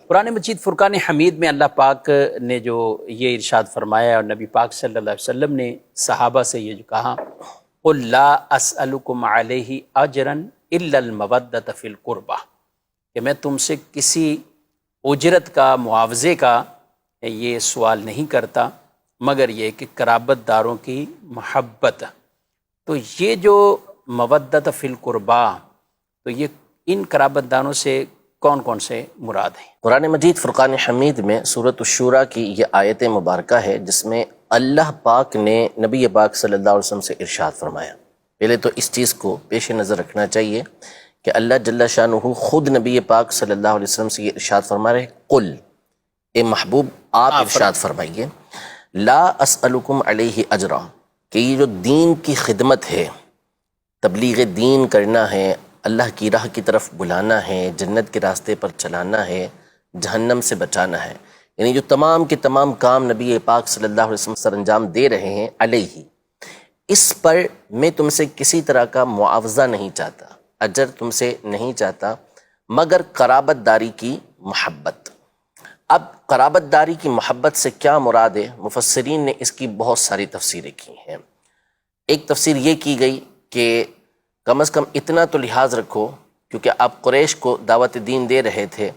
قرآن مجید فرقان حمید میں اللہ پاک نے جو یہ ارشاد فرمایا اور نبی پاک صلی اللہ علیہ وسلم نے صحابہ سے یہ جو کہا قُلْ لَا أَسْأَلُكُمْ عَلَيْهِ أَجْرًا إِلَّا الْمَوَدَّةَ فِي الْقُرْبَى، کہ میں تم سے کسی اجرت کا، معاوضے کا یہ سوال نہیں کرتا مگر یہ کہ قرابت داروں کی محبت۔ تو یہ جو مودت فی القربا، تو یہ ان قرابت داروں سے کون کون سے مراد ہیں؟ قرآن مجید فرقان حمید میں سورۃ الشورى کی یہ آیت مبارکہ ہے جس میں اللہ پاک نے نبی پاک صلی اللہ علیہ وسلم سے ارشاد فرمایا۔ پہلے تو اس چیز کو پیش نظر رکھنا چاہیے کہ اللہ جل شانہ خود نبی پاک صلی اللہ علیہ وسلم سے یہ ارشاد فرما رہے، قل، اے محبوب آپ ارشاد فرمائیے، لا اسألکم علیہ اجرا، کہ یہ جو دین کی خدمت ہے، تبلیغ دین کرنا ہے، اللہ کی راہ کی طرف بلانا ہے، جنت کے راستے پر چلانا ہے، جہنم سے بچانا ہے، یعنی جو تمام کے تمام کام نبی پاک صلی اللہ علیہ وسلم سر انجام دے رہے ہیں، علیہ، اس پر میں تم سے کسی طرح کا معاوضہ نہیں چاہتا، اجر تم سے نہیں چاہتا مگر قرابت داری کی محبت۔ اب قرابت داری کی محبت سے کیا مراد ہے؟ مفسرین نے اس کی بہت ساری تفسیریں کی ہیں۔ ایک تفسیر یہ کی گئی کہ کم از کم اتنا تو لحاظ رکھو، کیونکہ آپ قریش کو دعوت دین دے رہے تھے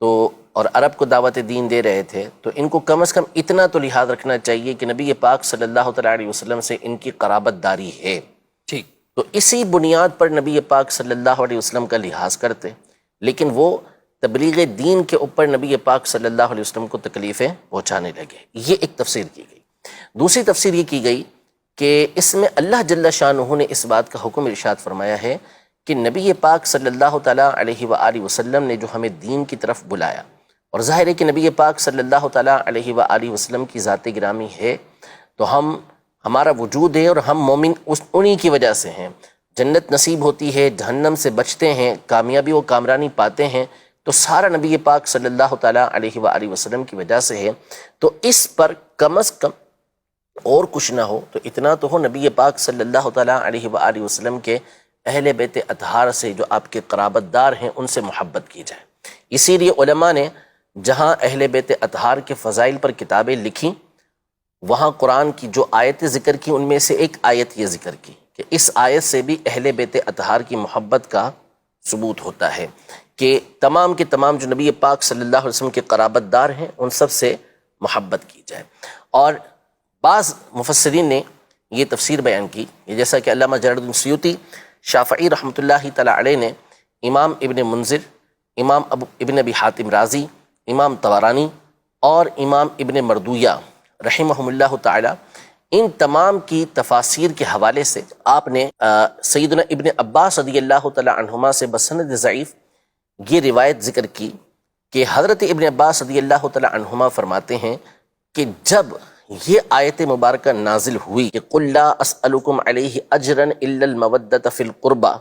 تو اور عرب کو دعوت دین دے رہے تھے، تو ان کو کم از کم اتنا تو لحاظ رکھنا چاہیے کہ نبی پاک صلی اللہ تعالیٰ علیہ وسلم سے ان کی قرابت داری ہے، ٹھیک، تو اسی بنیاد پر نبی پاک صلی اللہ علیہ وسلم کا لحاظ کرتے، لیکن وہ تبلیغ دین کے اوپر نبی پاک صلی اللہ علیہ وسلم کو تکلیفیں پہنچانے لگے۔ یہ ایک تفسیر کی گئی۔ دوسری تفسیر یہ کی گئی کہ اس میں اللہ جل شانہ نے اس بات کا حکم ارشاد فرمایا ہے کہ نبی پاک صلی اللہ تعالیٰ علیہ وآلہ وسلم نے جو ہمیں دین کی طرف بلایا، اور ظاہر ہے کہ نبی پاک صلی اللہ تعالیٰ علیہ وآلہ وسلم کی ذات گرامی ہے تو ہمارا وجود ہے اور ہم مومن انہی کی وجہ سے ہیں، جنت نصیب ہوتی ہے، جہنم سے بچتے ہیں، کامیابی و کامرانی پاتے ہیں، تو سارا نبی پاک صلی اللہ تعالیٰ علیہ وآلہ وسلم کی وجہ سے ہے، تو اس پر کم از کم اور کچھ نہ ہو تو اتنا تو ہو نبی پاک صلی اللہ تعالیٰ علیہ وآلہ وسلم کے اہل بیت اطہار سے جو آپ کے قرابت دار ہیں ان سے محبت کی جائے۔ اسی لیے علماء نے جہاں اہل بیت اطہار کے فضائل پر کتابیں لکھیں، وہاں قرآن کی جو آیتیں ذکر کی ان میں سے ایک آیت یہ ذکر کی کہ اس آیت سے بھی اہل بیت اطہار کی محبت کا ثبوت ہوتا ہے کہ تمام کے تمام جو نبی پاک صلی اللہ علیہ وسلم کے قرابت دار ہیں ان سب سے محبت کی جائے۔ اور بعض مفسرین نے یہ تفسیر بیان کی، جیسا کہ علامہ جلال الدین سیوطی شافعی رحمۃ اللہ تعالیٰ علیہ نے، امام ابن منذر، امام ابن ابی حاتم رازی، امام طبرانی اور امام ابن مردویہ رحمہم اللہ تعالیٰ، ان تمام کی تفاسیر کے حوالے سے آپ نے سیدنا ابن عباس رضی اللہ تعالیٰ عنہما سے بسند ضعیف یہ روایت ذکر کی کہ حضرت ابن عباس رضی اللہ تعالیٰ عنہما فرماتے ہیں کہ جب یہ آیت مبارکہ نازل ہوئی کہ قُلْ لَا أَسْأَلُكُمْ عَلَيْهِ أَجْرًا إِلَّا الْمَوَدَّةَ فِي الْقُرْبَى،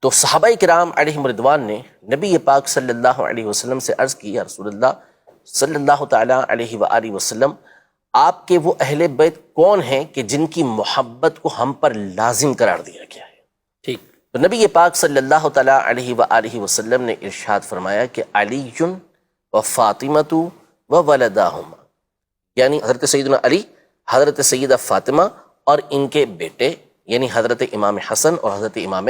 تو صحابہ کرام علیہم رضوان نے نبی پاک صلی اللہ علیہ وسلم سے عرض کی، یا رسول اللہ صلی اللہ تعالیٰ علیہ وآلہ وسلم، آپ کے وہ اہل بیت کون ہیں کہ جن کی محبت کو ہم پر لازم قرار دیا گیا ہے؟ ٹھیک، تو نبی پاک صلی اللہ تعالیٰ علیہ وآلہ وسلم نے ارشاد فرمایا کہ علی و فاطمۃ و ولداہما، یعنی حضرت سیدنا علی، حضرت سیدہ فاطمہ اور ان کے بیٹے یعنی حضرت امام حسن اور حضرت امام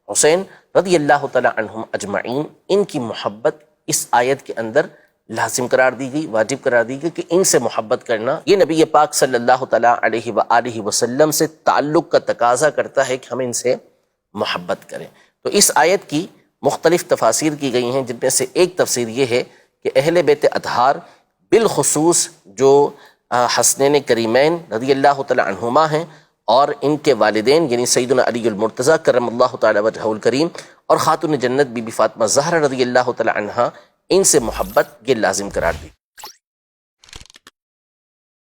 حسین رضی اللہ تعالیٰ عنہم اجمعین، ان کی محبت اس آیت کے اندر لازم قرار دی گئی، واجب قرار دی گئی کہ ان سے محبت کرنا یہ نبی پاک صلی اللہ تعالیٰ علیہ وآلہ وسلم سے تعلق کا تقاضا کرتا ہے کہ ہم ان سے محبت کریں۔ تو اس آیت کی مختلف تفاسیر کی گئی ہیں، جن میں سے ایک تفسیر یہ ہے کہ اہل بیت اطہار بالخصوص جو حسنین کریمین رضی اللہ تعالی عنہما ہیں اور ان کے والدین یعنی سیدنا علی المرتضیٰ کرم اللہ تعالی وجہہ الکریم اور خاتون جنت بی بی فاطمہ زہرا رضی اللہ تعالی عنہا، ان سے محبت یہ لازم قرار دی۔